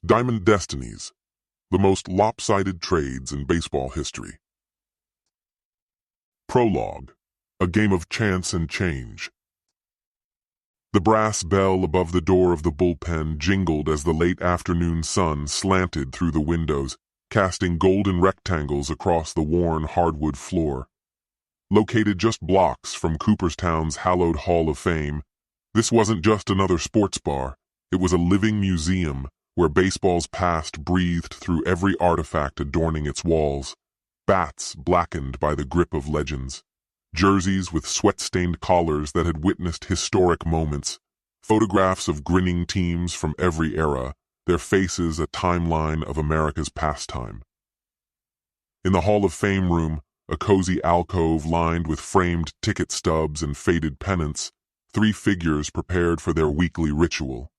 Diamond Destinies, the most lopsided trades in baseball history. Prologue, a game of chance and change. The brass bell above the door of the bullpen jingled as the late afternoon sun slanted through the windows, casting golden rectangles across the worn hardwood floor. Located just blocks from Cooperstown's hallowed Hall of Fame, this wasn't just another sports bar, it was a living museum where baseball's past breathed through every artifact adorning its walls. Bats blackened by the grip of legends, jerseys with sweat-stained collars that had witnessed historic moments, photographs of grinning teams from every era, their faces a timeline of America's pastime. In the Hall of Fame room, a cozy alcove lined with framed ticket stubs and faded pennants, three figures prepared for their weekly ritual.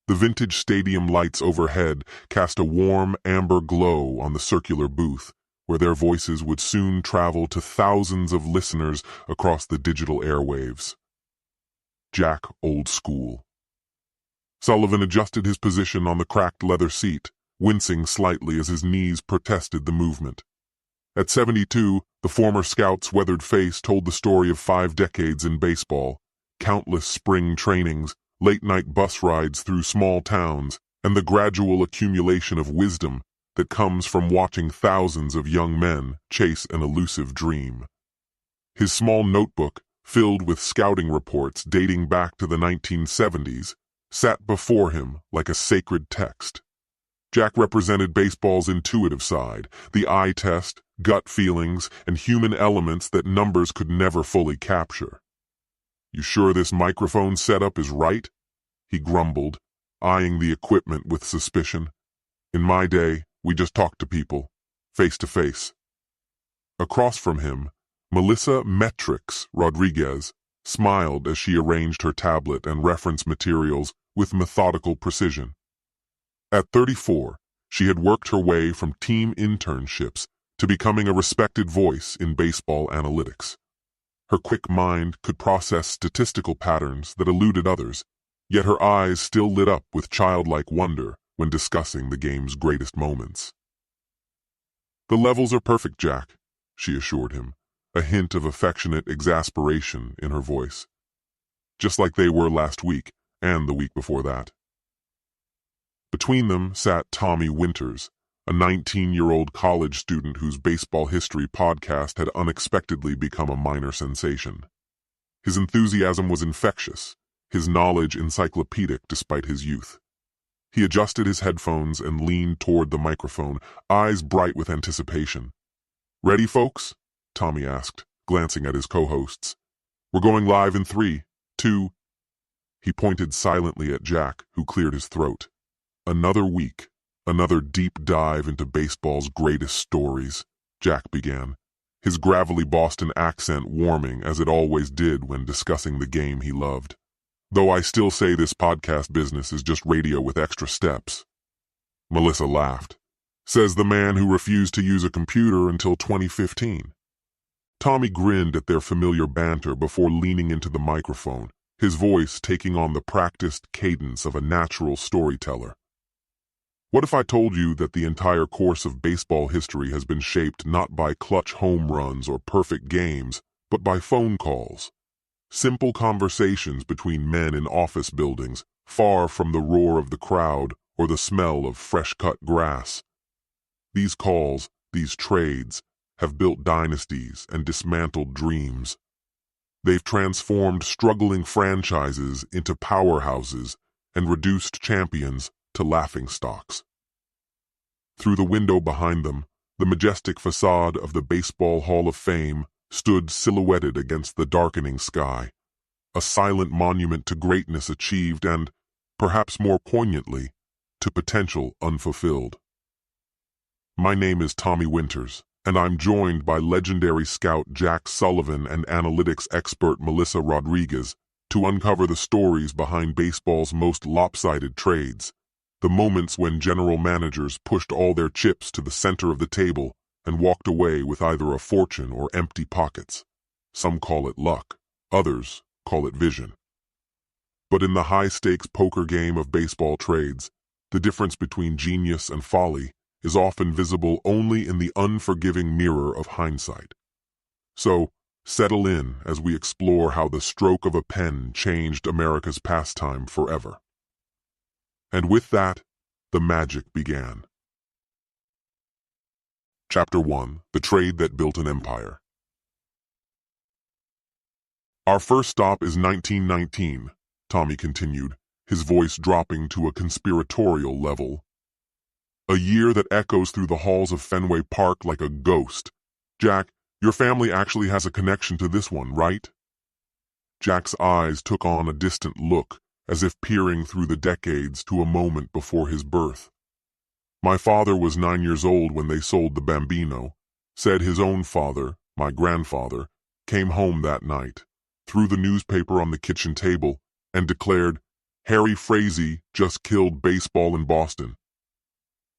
The vintage stadium lights overhead cast a warm amber glow on the circular booth, where their voices would soon travel to thousands of listeners across the digital airwaves. Jack Old School. Sullivan adjusted his position on the cracked leather seat, wincing slightly as his knees protested the movement. At 72, the former scout's weathered face told the story of 5 decades in baseball, countless spring trainings, late-night bus rides through small towns, and the gradual accumulation of wisdom that comes from watching thousands of young men chase an elusive dream. His small notebook, filled with scouting reports dating back to the 1970s, sat before him like a sacred text. Jack represented baseball's intuitive side, the eye test, gut feelings, and human elements that numbers could never fully capture. "You sure this microphone setup is right?" he grumbled, eyeing the equipment with suspicion. "In my day, we just talked to people, face to face." Across from him, Melissa Metrix Rodriguez smiled as she arranged her tablet and reference materials with methodical precision. At 34, she had worked her way from team internships to becoming a respected voice in baseball analytics. Her quick mind could process statistical patterns that eluded others, yet her eyes still lit up with childlike wonder when discussing the game's greatest moments. "The levels are perfect, Jack," she assured him, a hint of affectionate exasperation in her voice. "Just like they were last week and the week before that." Between them sat Tommy Winters, a 19-year-old college student whose baseball history podcast had unexpectedly become a minor sensation. His enthusiasm was infectious, his knowledge encyclopedic despite his youth. He adjusted his headphones and leaned toward the microphone, eyes bright with anticipation. "Ready, folks?" Tommy asked, glancing at his co-hosts. "We're going live in 3, 2... He pointed silently at Jack, who cleared his throat. "Another week, another deep dive into baseball's greatest stories," Jack began, his gravelly Boston accent warming as it always did when discussing the game he loved. "Though I still say this podcast business is just radio with extra steps." Melissa laughed. "Says the man who refused to use a computer until 2015. Tommy grinned at their familiar banter before leaning into the microphone, his voice taking on the practiced cadence of a natural storyteller. "What if I told you that the entire course of baseball history has been shaped not by clutch home runs or perfect games, but by phone calls? Simple conversations between men in office buildings, far from the roar of the crowd or the smell of fresh-cut grass. These calls, these trades, have built dynasties and dismantled dreams. They've transformed struggling franchises into powerhouses and reduced champions to laughingstocks." Through the window behind them, the majestic facade of the Baseball Hall of Fame stood silhouetted against the darkening sky, a silent monument to greatness achieved and, perhaps more poignantly, to potential unfulfilled. "My name is Tommy Winters, and I'm joined by legendary scout Jack Sullivan and analytics expert Melissa Rodriguez to uncover the stories behind baseball's most lopsided trades, the moments when general managers pushed all their chips to the center of the table and walked away with either a fortune or empty pockets. Some call it luck, others call it vision. But in the high-stakes poker game of baseball trades, The difference between genius and folly is often visible only in the unforgiving mirror of hindsight. So, settle in as we explore how the stroke of a pen changed America's pastime forever. And with that, the magic began. Chapter 1: The Trade That Built an Empire. Our first stop is 1919, Tommy continued, his voice dropping to a conspiratorial level. A year that echoes through the halls of Fenway Park like a ghost. Jack, your family actually has a connection to this one, right? Jack's eyes took on a distant look, as if peering through the decades to a moment before his birth. My father was 9 years old when they sold the Bambino, said his own father, my grandfather, came home that night, threw the newspaper on the kitchen table, and declared, "Harry Frazee just killed baseball in Boston."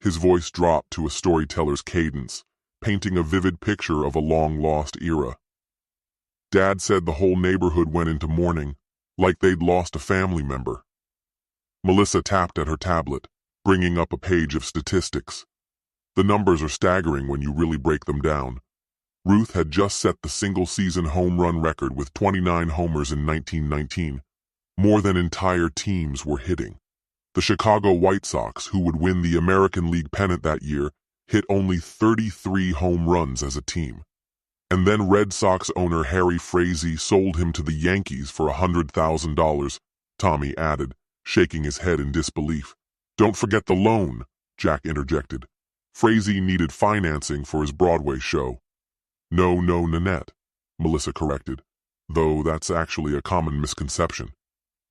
His voice dropped to a storyteller's cadence, painting a vivid picture of a long-lost era. Dad said the whole neighborhood went into mourning, like they'd lost a family member. Melissa tapped at her tablet, bringing up a page of statistics. The numbers are staggering when you really break them down. Ruth had just set the single-season home run record with 29 homers in 1919, more than entire teams were hitting. The Chicago White Sox, who would win the American League pennant that year, hit only 33 home runs as a team. And then Red Sox owner Harry Frazee sold him to the Yankees for $100,000, Tommy added, shaking his head in disbelief. "Don't forget the loan," Jack interjected. "Frazee needed financing for his Broadway show." No, Nanette, Melissa corrected, though that's actually a common misconception.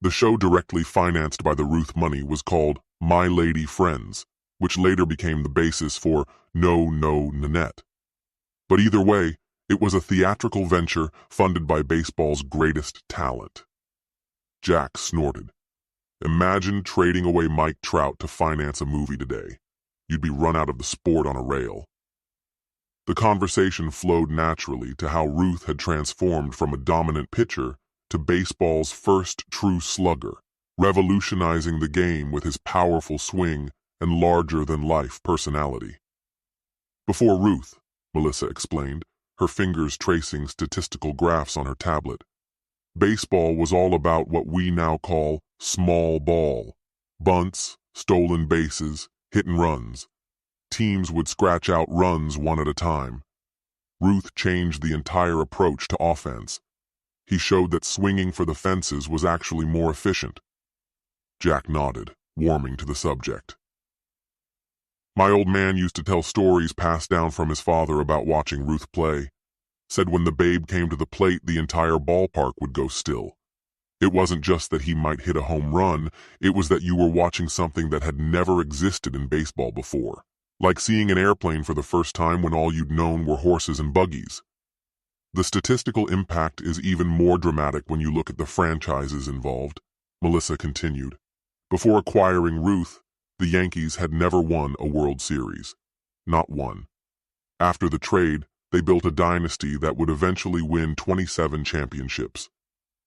The show directly financed by the Ruth money was called My Lady Friends, which later became the basis for No, Nanette. But either way, it was a theatrical venture funded by baseball's greatest talent. Jack snorted. Imagine trading away Mike Trout to finance a movie today. You'd be run out of the sport on a rail. The conversation flowed naturally to how Ruth had transformed from a dominant pitcher to baseball's first true slugger, revolutionizing the game with his powerful swing and larger-than-life personality. "Before Ruth," Melissa explained, her fingers tracing statistical graphs on her tablet, "baseball was all about what we now call small ball. Bunts, stolen bases, hit and runs. Teams would scratch out runs one at a time. Ruth changed the entire approach to offense. He showed that swinging for the fences was actually more efficient." Jack nodded, warming to the subject. "My old man used to tell stories passed down from his father about watching Ruth play. Said when the Babe came to the plate, the entire ballpark would go still. It wasn't just that he might hit a home run, it was that you were watching something that had never existed in baseball before. Like seeing an airplane for the first time when all you'd known were horses and buggies. The statistical impact is even more dramatic when you look at the franchises involved," Melissa continued. "Before acquiring Ruth, the Yankees had never won a World Series. Not one. After the trade, they built a dynasty that would eventually win 27 championships.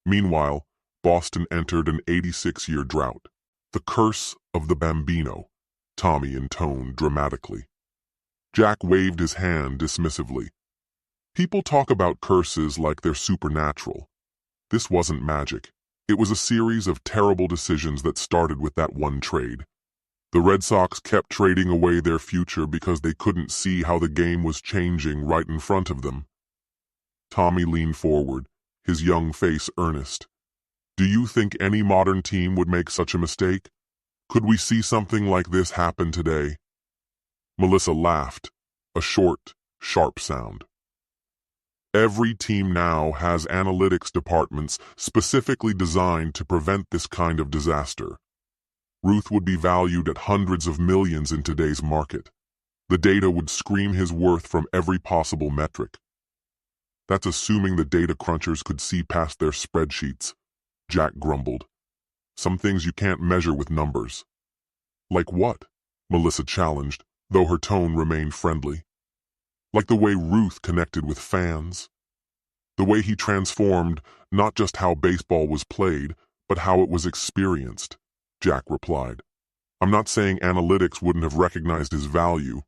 Meanwhile, Boston entered an 86-year drought. The curse of the Bambino," Tommy intoned dramatically. Jack waved his hand dismissively. "People talk about curses like they're supernatural. This wasn't magic. It was a series of terrible decisions that started with that one trade. The Red Sox kept trading away their future because they couldn't see how the game was changing right in front of them." Tommy leaned forward, his young face earnest. "Do you think any modern team would make such a mistake? Could we see something like this happen today?" Melissa laughed, a short, sharp sound. "Every team now has analytics departments specifically designed to prevent this kind of disaster. Ruth would be valued at hundreds of millions in today's market. The data would scream his worth from every possible metric." "That's assuming the data crunchers could see past their spreadsheets," Jack grumbled. "Some things you can't measure with numbers." "Like what?" Melissa challenged, though her tone remained friendly. "Like the way Ruth connected with fans. The way he transformed not just how baseball was played, but how it was experienced," Jack replied. I'm not saying analytics wouldn't have recognized his value.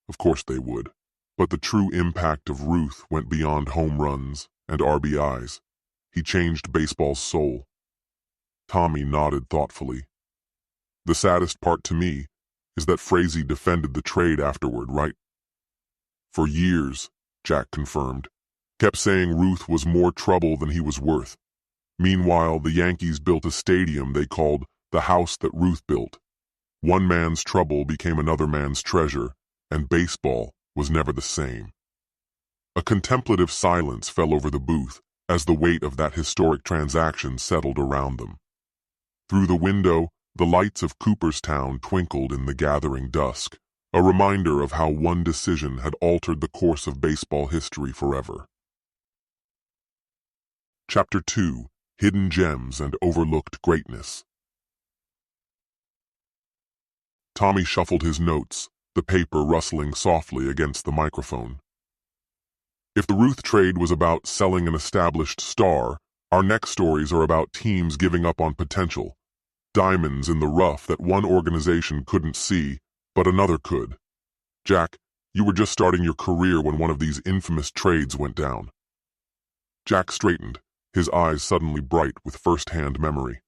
Of course they would. But the true impact of Ruth went beyond home runs and RBIs. He changed baseball's soul. Tommy nodded thoughtfully. The saddest part to me is that Frazee defended the trade afterward, right? For years, Jack confirmed. Kept saying Ruth was more trouble than he was worth. Meanwhile, the Yankees built a stadium they called the house that Ruth built. One man's trouble became another man's treasure, and baseball was never the same. A contemplative silence fell over the booth as the weight of that historic transaction settled around them. Through the window, the lights of Cooperstown twinkled in the gathering dusk, a reminder of how one decision had altered the course of baseball history forever. Chapter 2: Hidden Gems and Overlooked Greatness. Tommy shuffled his notes, the paper rustling softly against the microphone. If the Ruth trade was about selling an established star, our next stories are about teams giving up on potential. Diamonds in the rough that one organization couldn't see, but another could. Jack, you were just starting your career when one of these infamous trades went down. Jack straightened, his eyes suddenly bright with first-hand memory.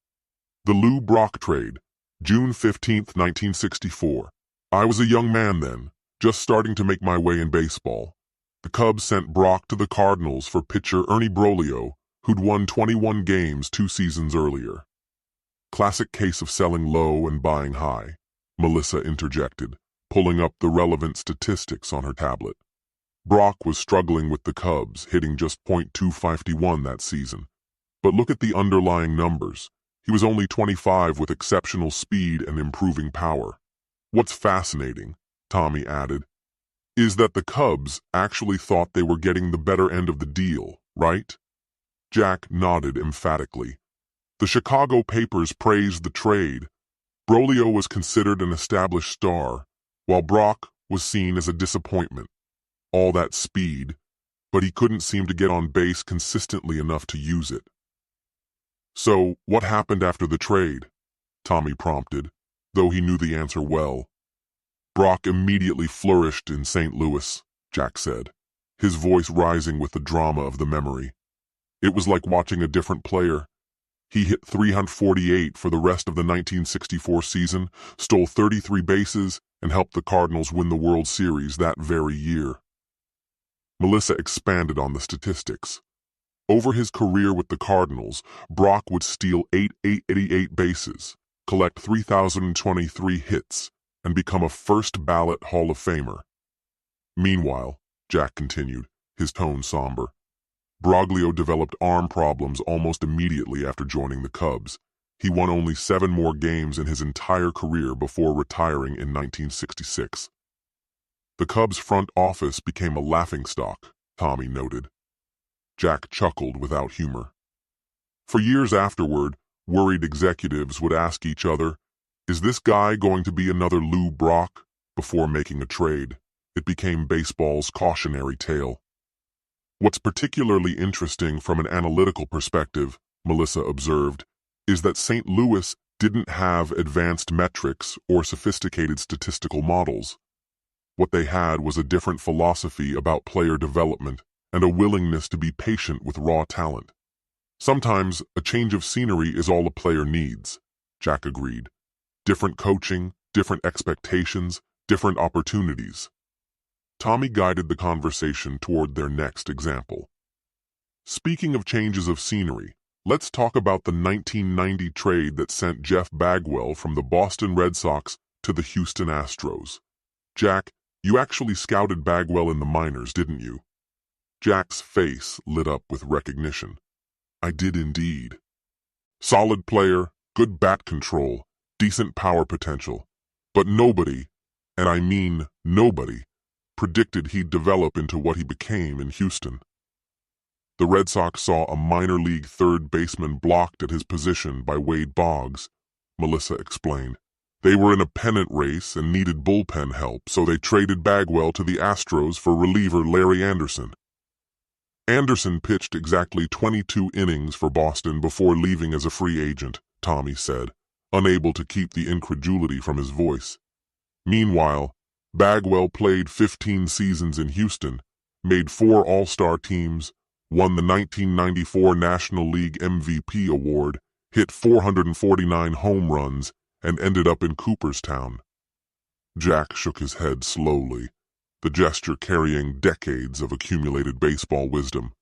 The Lou Brock trade, June 15, 1964. I was a young man then, just starting to make my way in baseball. The Cubs sent Brock to the Cardinals for pitcher Ernie Broglio, who'd won 21 games 2 seasons earlier. Classic case of selling low and buying high, Melissa interjected, pulling up the relevant statistics on her tablet. Brock was struggling with the Cubs, hitting just .251 that season. But look at the underlying numbers. He was only 25 with exceptional speed and improving power. What's fascinating, Tommy added, is that the Cubs actually thought they were getting the better end of the deal, right? Jack nodded emphatically. The Chicago papers praised the trade. Broglio was considered an established star, while Brock was seen as a disappointment. All that speed, but he couldn't seem to get on base consistently enough to use it. So, what happened after the trade? Tommy prompted, though he knew the answer well. Brock immediately flourished in St. Louis, Jack said, his voice rising with the drama of the memory. It was like watching a different player. He hit .348 for the rest of the 1964 season, stole 33 bases, and helped the Cardinals win the World Series that very year. Melissa expanded on the statistics. Over his career with the Cardinals, Brock would steal 888 bases, collect 3,023 hits, and become a first-ballot Hall of Famer. Meanwhile, Jack continued, his tone somber, Broglio developed arm problems almost immediately after joining the Cubs. He won only 7 more games in his entire career before retiring in 1966. The Cubs' front office became a laughingstock, Tommy noted. Jack chuckled without humor. For years afterward, worried executives would ask each other, is this guy going to be another Lou Brock? Before making a trade. It became baseball's cautionary tale. What's particularly interesting from an analytical perspective, Melissa observed, is that St. Louis didn't have advanced metrics or sophisticated statistical models. What they had was a different philosophy about player development and a willingness to be patient with raw talent. Sometimes a change of scenery is all a player needs, Jack agreed. Different coaching, different expectations, different opportunities. Tommy guided the conversation toward their next example. Speaking of changes of scenery, let's talk about the 1990 trade that sent Jeff Bagwell from the Boston Red Sox to the Houston Astros. Jack, you actually scouted Bagwell in the minors, didn't you? Jack's face lit up with recognition. I did indeed. Solid player, good bat control, decent power potential. But nobody, and I mean nobody, predicted he'd develop into what he became in Houston. The Red Sox saw a minor league third baseman blocked at his position by Wade Boggs, Melissa explained. They were in a pennant race and needed bullpen help, so they traded Bagwell to the Astros for reliever Larry Anderson. Anderson pitched exactly 22 innings for Boston before leaving as a free agent, Tommy said, unable to keep the incredulity from his voice. Meanwhile, Bagwell played 15 seasons in Houston, made 4 All-Star teams, won the 1994 National League MVP award, hit 449 home runs, and ended up in Cooperstown. Jack shook his head slowly, the gesture carrying decades of accumulated baseball wisdom.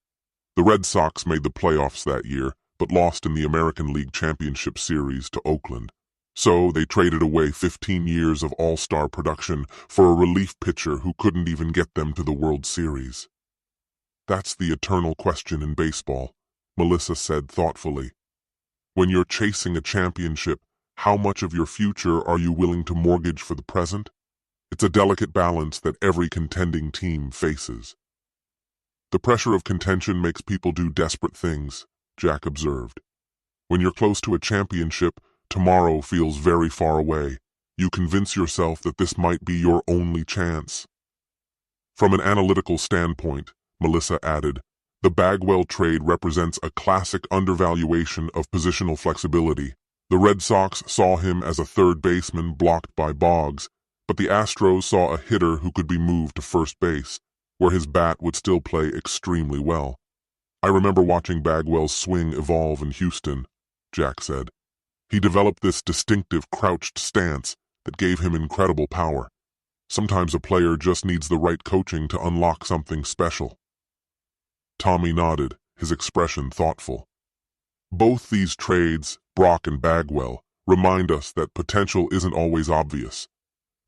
The Red Sox made the playoffs that year, but lost in the American League Championship Series to Oakland. So they traded away 15 years of all-star production for a relief pitcher who couldn't even get them to the World Series. That's the eternal question in baseball, Melissa said thoughtfully. When you're chasing a championship, how much of your future are you willing to mortgage for the present? It's a delicate balance that every contending team faces. The pressure of contention makes people do desperate things, Jack observed. When you're close to a championship, tomorrow feels very far away. You convince yourself that this might be your only chance. From an analytical standpoint, Melissa added, the Bagwell trade represents a classic undervaluation of positional flexibility. The Red Sox saw him as a third baseman blocked by Boggs, but the Astros saw a hitter who could be moved to first base, where his bat would still play extremely well. I remember watching Bagwell's swing evolve in Houston, Jack said. He developed this distinctive crouched stance that gave him incredible power. Sometimes a player just needs the right coaching to unlock something special. Tommy nodded, his expression thoughtful. Both these trades, Brock and Bagwell, remind us that potential isn't always obvious,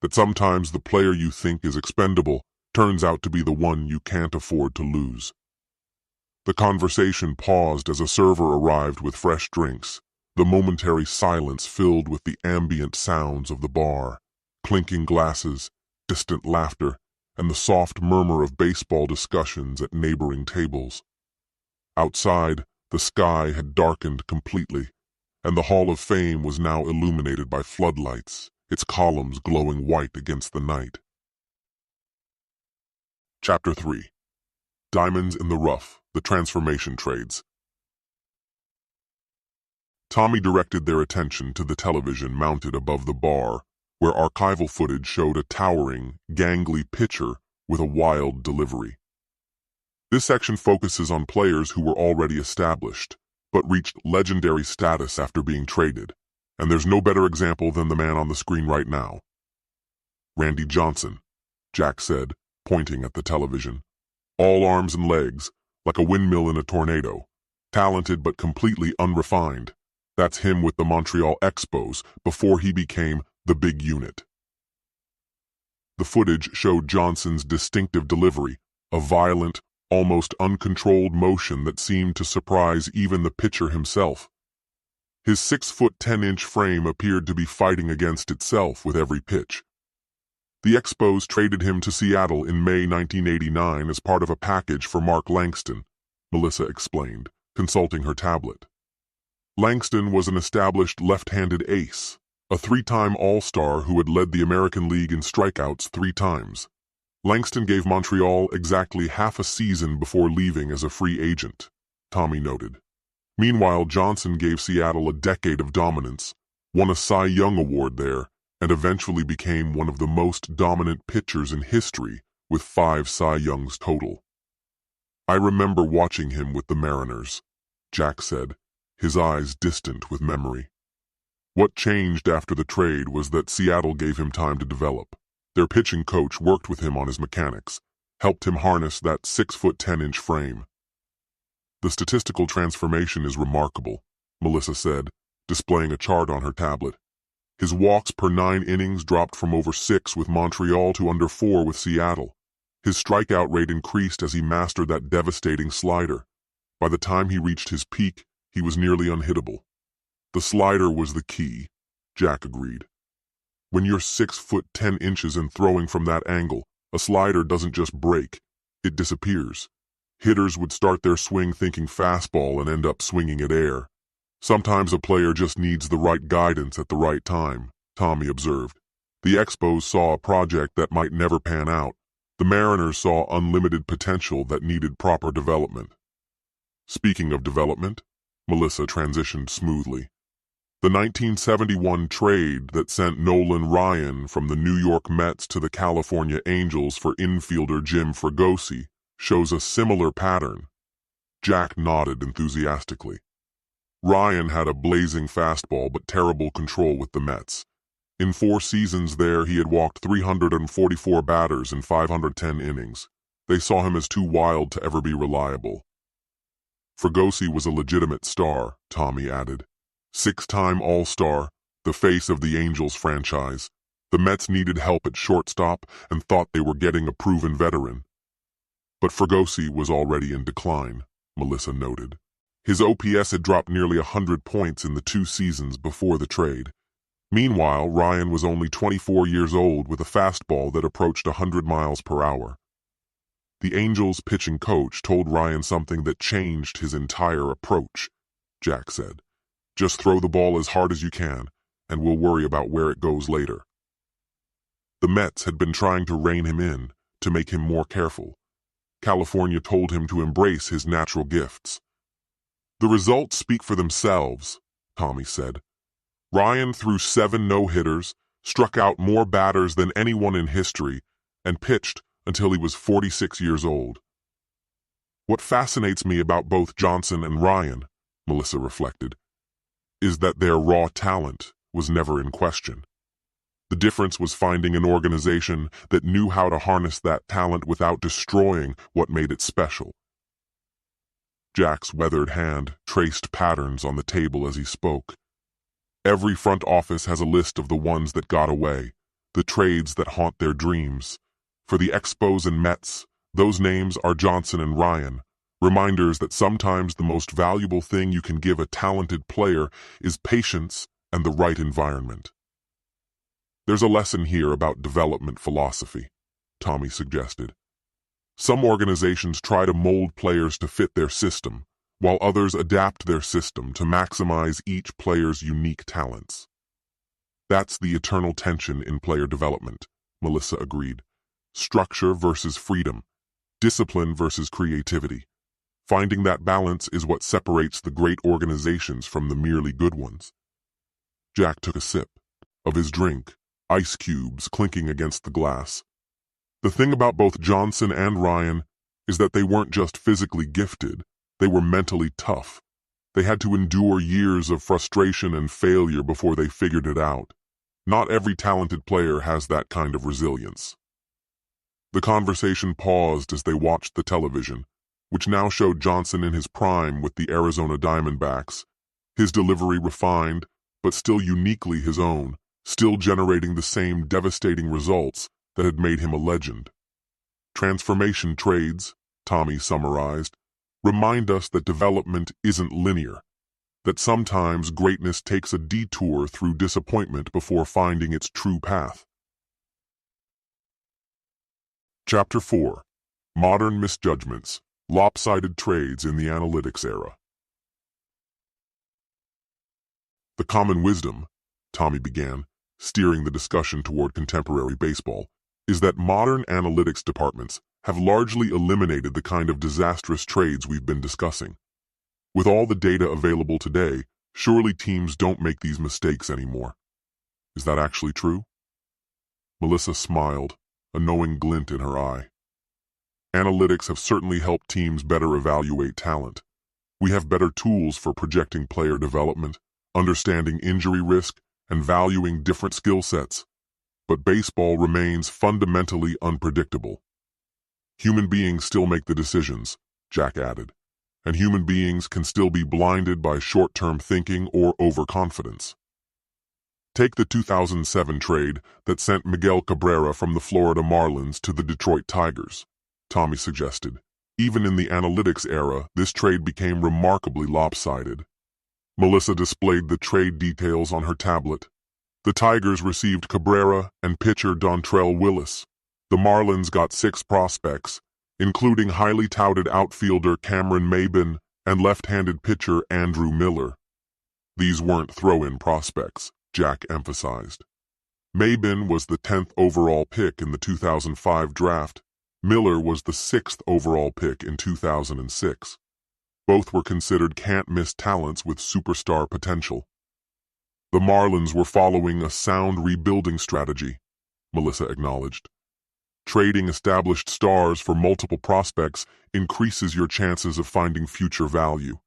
that sometimes the player you think is expendable turns out to be the one you can't afford to lose. The conversation paused as a server arrived with fresh drinks, the momentary silence filled with the ambient sounds of the bar, clinking glasses, distant laughter, and the soft murmur of baseball discussions at neighboring tables. Outside, the sky had darkened completely, and the Hall of Fame was now illuminated by floodlights, its columns glowing white against the night. Chapter 3. Diamonds in the Rough, the Transformation Trades. Tommy directed their attention to the television mounted above the bar, where archival footage showed a towering, gangly pitcher with a wild delivery. This section focuses on players who were already established, but reached legendary status after being traded, and there's no better example than the man on the screen right now. Randy Johnson, Jack said, pointing at the television. All arms and legs, like a windmill in a tornado. Talented but completely unrefined. That's him with the Montreal Expos before he became the big unit. The footage showed Johnson's distinctive delivery, a violent, almost uncontrolled motion that seemed to surprise even the pitcher himself. His 6'10" frame appeared to be fighting against itself with every pitch. The Expos traded him to Seattle in May 1989 as part of a package for Mark Langston, Melissa explained, consulting her tablet. Langston was an established left-handed ace, a 3-time All-Star who had led the American League in strikeouts 3 times. Langston gave Montreal exactly half a season before leaving as a free agent, Tommy noted. Meanwhile, Johnson gave Seattle a decade of dominance, won a Cy Young Award there, and eventually became one of the most dominant pitchers in history with 5 Cy Youngs total. I remember watching him with the Mariners, Jack said, his eyes distant with memory. What changed after the trade was that Seattle gave him time to develop. Their pitching coach worked with him on his mechanics, helped him harness that 6'10" frame. The statistical transformation is remarkable, Melissa said, displaying a chart on her tablet. His walks per 9 innings dropped from over 6 with Montreal to under 4 with Seattle. His strikeout rate increased as he mastered that devastating slider. By the time he reached his peak, he was nearly unhittable. The slider was the key, Jack agreed. When you're 6'10" and throwing from that angle, a slider doesn't just break, it disappears. Hitters would start their swing thinking fastball and end up swinging at air. Sometimes a player just needs the right guidance at the right time, Tommy observed. The Expos saw a project that might never pan out. The Mariners saw unlimited potential that needed proper development. Speaking of development, Melissa transitioned smoothly. The 1971 trade that sent Nolan Ryan from the New York Mets to the California Angels for infielder Jim Fregosi shows a similar pattern. Jack nodded enthusiastically. Ryan had a blazing fastball but terrible control with the Mets. In 4 seasons there, he had walked 344 batters in 510 innings. They saw him as too wild to ever be reliable. Fregosi was a legitimate star, Tommy added. 6-time All-Star, the face of the Angels franchise. The Mets needed help at shortstop and thought they were getting a proven veteran. But Fregosi was already in decline, Melissa noted. His OPS had dropped nearly 100 points in the 2 seasons before the trade. Meanwhile, Ryan was only 24 years old with a fastball that approached 100 miles per hour. The Angels' pitching coach told Ryan something that changed his entire approach. Jack said, "Just throw the ball as hard as you can, and we'll worry about where it goes later." The Mets had been trying to rein him in, to make him more careful. California told him to embrace his natural gifts. "The results speak for themselves," Tommy said. Ryan threw 7 no-hitters, struck out more batters than anyone in history, and pitched until he was 46 years old. "What fascinates me about both Johnson and Ryan," Melissa reflected, "is that their raw talent was never in question. The difference was finding an organization that knew how to harness that talent without destroying what made it special." Jack's weathered hand traced patterns on the table as he spoke. "Every front office has a list of the ones that got away, the trades that haunt their dreams. For the Expos and Mets, those names are Johnson and Ryan, reminders that sometimes the most valuable thing you can give a talented player is patience and the right environment." "There's a lesson here about development philosophy," Tommy suggested. "Some organizations try to mold players to fit their system, while others adapt their system to maximize each player's unique talents." "That's the eternal tension in player development," Melissa agreed. "Structure versus freedom, discipline versus creativity. Finding that balance is what separates the great organizations from the merely good ones." Jack took a sip of his drink, ice cubes clinking against the glass. "The thing about both Johnson and Ryan is that they weren't just physically gifted. They were mentally tough. They had to endure years of frustration and failure before they figured it out. Not every talented player has that kind of resilience." The conversation paused as they watched the television, which now showed Johnson in his prime with the Arizona Diamondbacks, his delivery refined, but still uniquely his own, still generating the same devastating results that had made him a legend. "Transformation trades," Tommy summarized, "remind us that development isn't linear, that sometimes greatness takes a detour through disappointment before finding its true path." Chapter 4. Modern Misjudgments, Lopsided Trades in the Analytics Era. "The common wisdom," Tommy began, steering the discussion toward contemporary baseball, "is that modern analytics departments have largely eliminated the kind of disastrous trades we've been discussing. With all the data available today, surely teams don't make these mistakes anymore. Is that actually true?" Melissa smiled, a knowing glint in her eye. "Analytics have certainly helped teams better evaluate talent. We have better tools for projecting player development, understanding injury risk, and valuing different skill sets. But baseball remains fundamentally unpredictable. Human beings still make the decisions," Jack added, "and human beings can still be blinded by short-term thinking or overconfidence. Take the 2007 trade that sent Miguel Cabrera from the Florida Marlins to the Detroit Tigers," Tommy suggested. "Even in the analytics era, this trade became remarkably lopsided." Melissa displayed the trade details on her tablet. The Tigers received Cabrera and pitcher Dontrell Willis. The Marlins got 6 prospects, including highly touted outfielder Cameron Maybin and left-handed pitcher Andrew Miller. These weren't throw-in prospects, Jack emphasized. Maybin was the 10th overall pick in the 2005 draft. Miller was the 6th overall pick in 2006. Both were considered can't-miss talents with superstar potential. The Marlins were following a sound rebuilding strategy, Melissa acknowledged. Trading established stars for multiple prospects increases your chances of finding future value.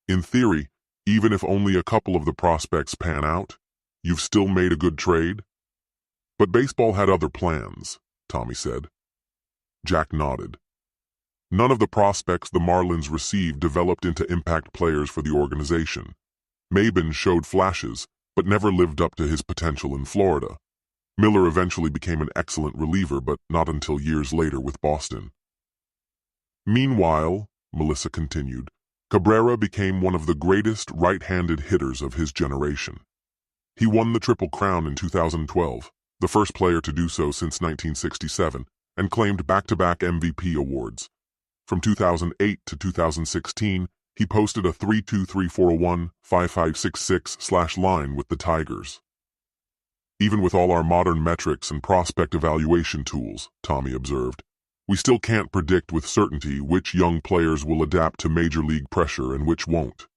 In theory, even if only a couple of the prospects pan out, you've still made a good trade. But baseball had other plans, Tommy said. Jack nodded. None of the prospects the Marlins received developed into impact players for the organization. Maben showed flashes, but never lived up to his potential in Florida. Miller eventually became an excellent reliever, but not until years later with Boston. Meanwhile, Melissa continued, Cabrera became one of the greatest right-handed hitters of his generation. He won the Triple Crown in 2012, the first player to do so since 1967, and claimed back-to-back MVP awards. From 2008 to 2016, he posted a 3.23 401 line with the Tigers. Even with all our modern metrics and prospect evaluation tools, Tommy observed, we still can't predict with certainty which young players will adapt to major league pressure and which won't.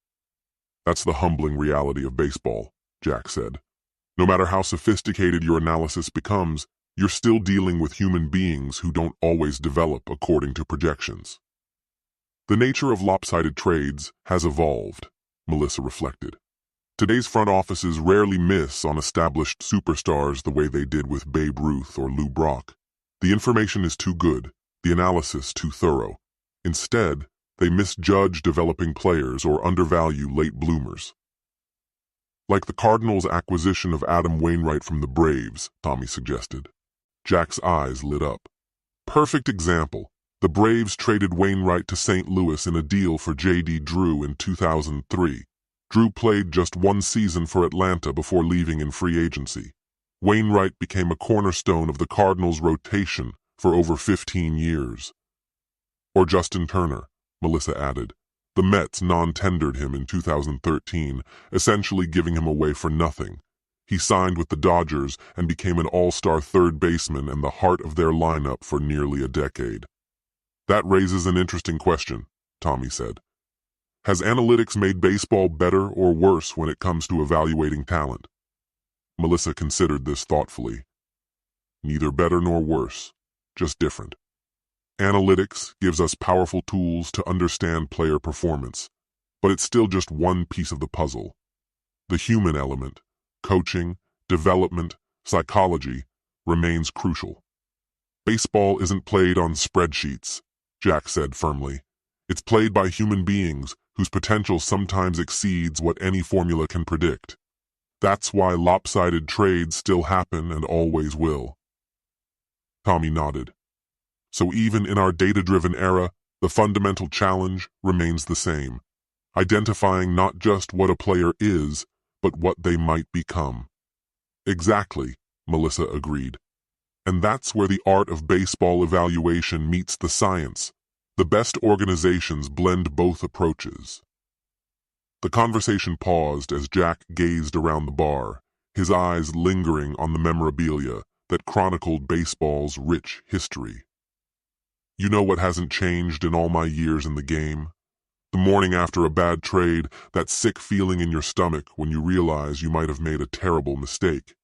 That's the humbling reality of baseball, Jack said. No matter how sophisticated your analysis becomes, you're still dealing with human beings who don't always develop according to projections. The nature of lopsided trades has evolved, Melissa reflected. Today's front offices rarely miss on established superstars the way they did with Babe Ruth or Lou Brock. The information is too good, the analysis too thorough. Instead, they misjudge developing players or undervalue late bloomers. Like the Cardinals' acquisition of Adam Wainwright from the Braves, Tommy suggested. Jack's eyes lit up. Perfect example. The Braves traded Wainwright to St. Louis in a deal for J.D. Drew in 2003. Drew played just one season for Atlanta before leaving in free agency. Wainwright became a cornerstone of the Cardinals' rotation for over 15 years. Or Justin Turner, Melissa added. The Mets non-tendered him in 2013, essentially giving him away for nothing. He signed with the Dodgers and became an all-star third baseman and the heart of their lineup for nearly a decade. That raises an interesting question, Tommy said. Has analytics made baseball better or worse when it comes to evaluating talent? Melissa considered this thoughtfully. Neither better nor worse, just different. Analytics gives us powerful tools to understand player performance, but it's still just one piece of the puzzle. The human element, coaching, development, psychology, remains crucial. Baseball isn't played on spreadsheets, Jack said firmly. It's played by human beings whose potential sometimes exceeds what any formula can predict. That's why lopsided trades still happen and always will. Tommy nodded. So even in our data-driven era, the fundamental challenge remains the same. Identifying not just what a player is, but what they might become. Exactly, Melissa agreed. And that's where the art of baseball evaluation meets the science. The best organizations blend both approaches. The conversation paused as Jack gazed around the bar, his eyes lingering on the memorabilia that chronicled baseball's rich history. You know what hasn't changed in all my years in the game? The morning after a bad trade, that sick feeling in your stomach when you realize you might have made a terrible mistake.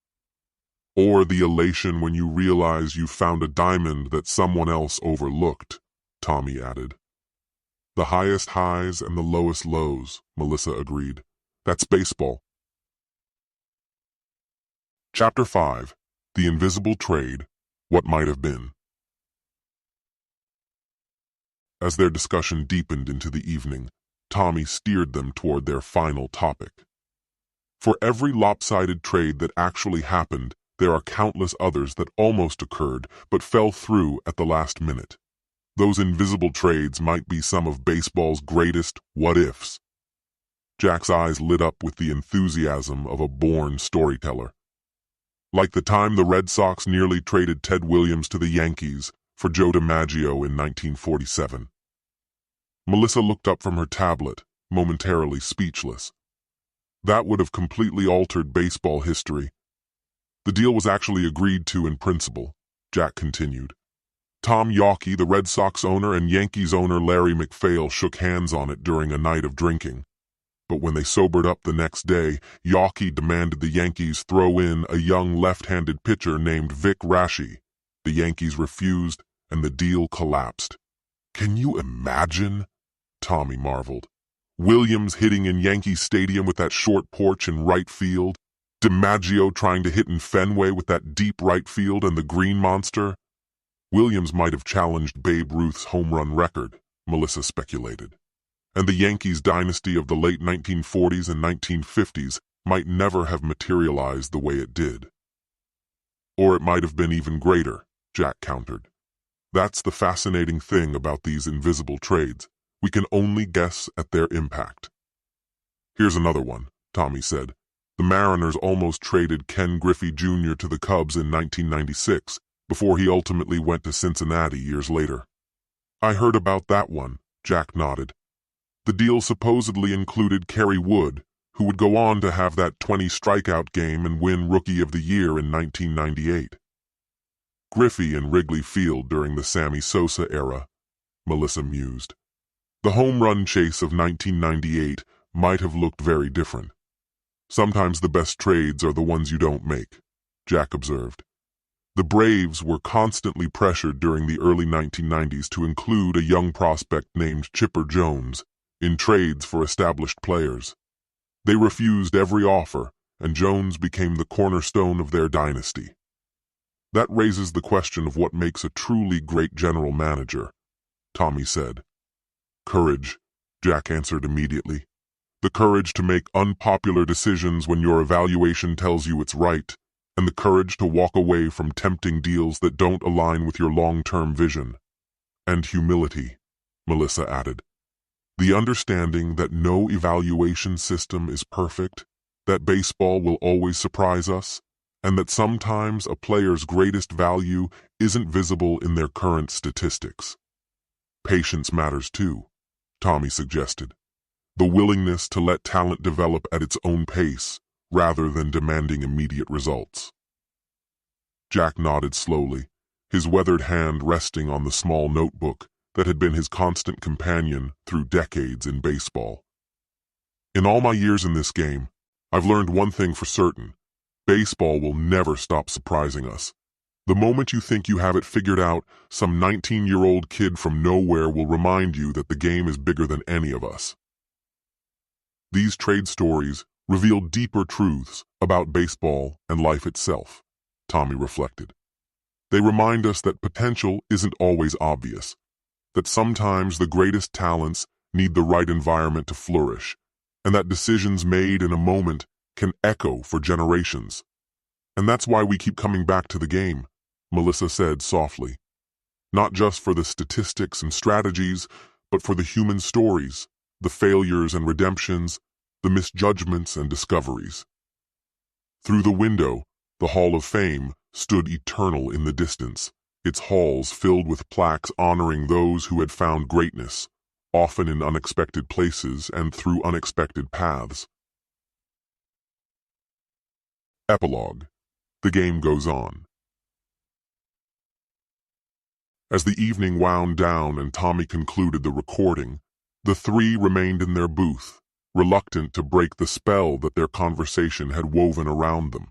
Or the elation when you realize you found a diamond that someone else overlooked, Tommy added. The highest highs and the lowest lows, Melissa agreed. That's baseball. Chapter 5. The Invisible Trade, What Might Have Been. As their discussion deepened into the evening, Tommy steered them toward their final topic. For every lopsided trade that actually happened, there are countless others that almost occurred but fell through at the last minute. Those invisible trades might be some of baseball's greatest what-ifs. Jack's eyes lit up with the enthusiasm of a born storyteller. Like the time the Red Sox nearly traded Ted Williams to the Yankees for Joe DiMaggio in 1947. Melissa looked up from her tablet, momentarily speechless. That would have completely altered baseball history. The deal was actually agreed to in principle, Jack continued. Tom Yawkey, the Red Sox owner, and Yankees owner Larry MacPhail shook hands on it during a night of drinking. But when they sobered up the next day, Yawkey demanded the Yankees throw in a young left-handed pitcher named Vic Raschi. The Yankees refused, and the deal collapsed. "Can you imagine?" Tommy marveled. "Williams hitting in Yankee Stadium with that short porch in right field? DiMaggio trying to hit in Fenway with that deep right field and the green monster?" Williams might have challenged Babe Ruth's home run record, Melissa speculated. And the Yankees dynasty of the late 1940s and 1950s might never have materialized the way it did. "Or it might have been even greater," Jack countered. "That's the fascinating thing about these invisible trades. We can only guess at their impact." "Here's another one," Tommy said. "The Mariners almost traded Ken Griffey Jr. to the Cubs in 1996, before he ultimately went to Cincinnati years later." "I heard about that one," Jack nodded. "The deal supposedly included Kerry Wood, who would go on to have that 20-strikeout game and win Rookie of the Year in 1998. Griffey in Wrigley Field during the Sammy Sosa era," Melissa mused. "The home run chase of 1998 might have looked very different." "Sometimes the best trades are the ones you don't make," Jack observed. The Braves were constantly pressured during the early 1990s to include a young prospect named Chipper Jones in trades for established players. They refused every offer, and Jones became the cornerstone of their dynasty. "That raises the question of what makes a truly great general manager," Tommy said. "Courage," Jack answered immediately. "The courage to make unpopular decisions when your evaluation tells you it's right, and the courage to walk away from tempting deals that don't align with your long-term vision. And humility," Melissa added. "The understanding that no evaluation system is perfect, that baseball will always surprise us, and that sometimes a player's greatest value isn't visible in their current statistics. Patience matters too," Tommy suggested. "The willingness to let talent develop at its own pace, rather than demanding immediate results." Jack nodded slowly, his weathered hand resting on the small notebook that had been his constant companion through decades in baseball. "In all my years in this game, I've learned one thing for certain. Baseball will never stop surprising us. The moment you think you have it figured out, some 19-year-old kid from nowhere will remind you that the game is bigger than any of us." These trade stories reveal deeper truths about baseball and life itself, Tommy reflected. They remind us that potential isn't always obvious, that sometimes the greatest talents need the right environment to flourish, and that decisions made in a moment can echo for generations. "And that's why we keep coming back to the game," Melissa said softly. "Not just for the statistics and strategies, but for the human stories, the failures and redemptions, the misjudgments and discoveries." Through the window, the Hall of Fame stood eternal in the distance, its halls filled with plaques honoring those who had found greatness, often in unexpected places and through unexpected paths. Epilogue. The game goes on. As the evening wound down and Tommy concluded the recording, the three remained in their booth, reluctant to break the spell that their conversation had woven around them.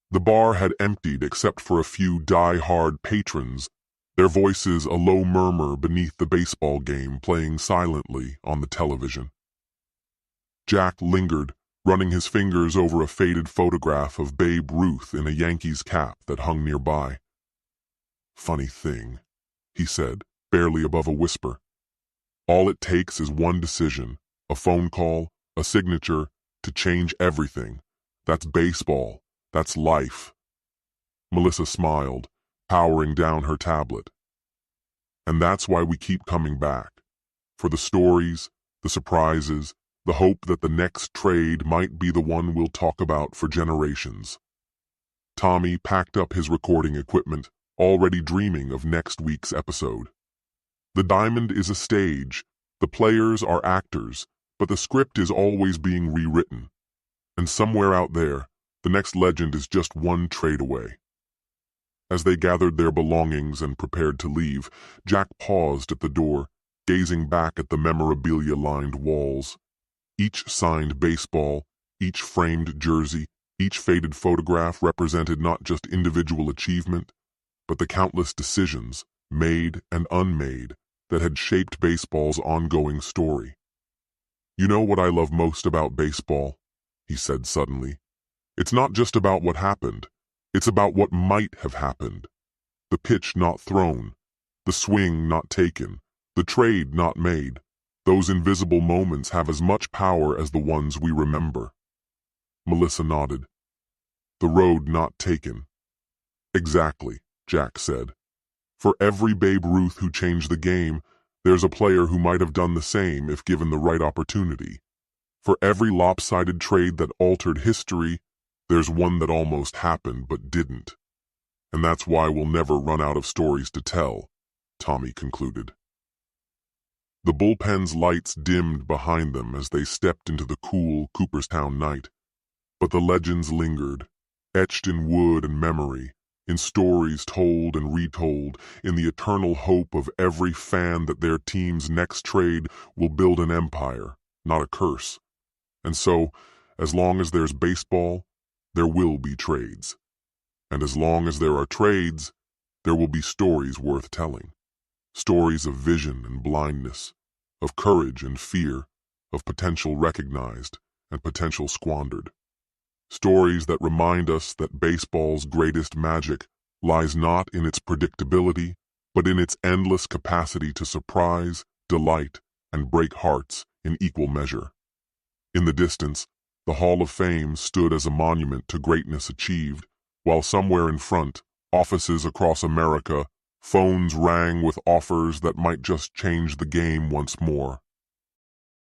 The bar had emptied except for a few die-hard patrons, their voices a low murmur beneath the baseball game playing silently on the television. Jack lingered, running his fingers over a faded photograph of Babe Ruth in a Yankees cap that hung nearby. "Funny thing," he said, barely above a whisper. "All it takes is one decision, a phone call, a signature, to change everything. That's baseball. That's life." Melissa smiled, powering down her tablet. "And that's why we keep coming back. For the stories, the surprises, the hope that the next trade might be the one we'll talk about for generations." Tommy packed up his recording equipment, already dreaming of next week's episode. The diamond is a stage, the players are actors, but the script is always being rewritten. And somewhere out there, the next legend is just one trade away. As they gathered their belongings and prepared to leave, Jack paused at the door, gazing back at the memorabilia-lined walls. Each signed baseball, each framed jersey, each faded photograph represented not just individual achievement, but the countless decisions, made and unmade, that had shaped baseball's ongoing story. "You know what I love most about baseball?" he said suddenly. "It's not just about what happened. It's about what might have happened. The pitch not thrown, the swing not taken, the trade not made. Those invisible moments have as much power as the ones we remember." Melissa nodded. "The road not taken." "Exactly," Jack said. "For every Babe Ruth who changed the game, there's a player who might have done the same if given the right opportunity. For every lopsided trade that altered history, there's one that almost happened but didn't. And that's why we'll never run out of stories to tell," Tommy concluded. The bullpen's lights dimmed behind them as they stepped into the cool Cooperstown night, but the legends lingered, etched in wood and memory, in stories told and retold, in the eternal hope of every fan that their team's next trade will build an empire, not a curse. And so, as long as there's baseball, there will be trades. And as long as there are trades, there will be stories worth telling. Stories of vision and blindness, of courage and fear, of potential recognized and potential squandered. Stories that remind us that baseball's greatest magic lies not in its predictability, but in its endless capacity to surprise, delight, and break hearts in equal measure. In the distance, the Hall of Fame stood as a monument to greatness achieved, while somewhere in front, offices across America, phones rang with offers that might just change the game once more.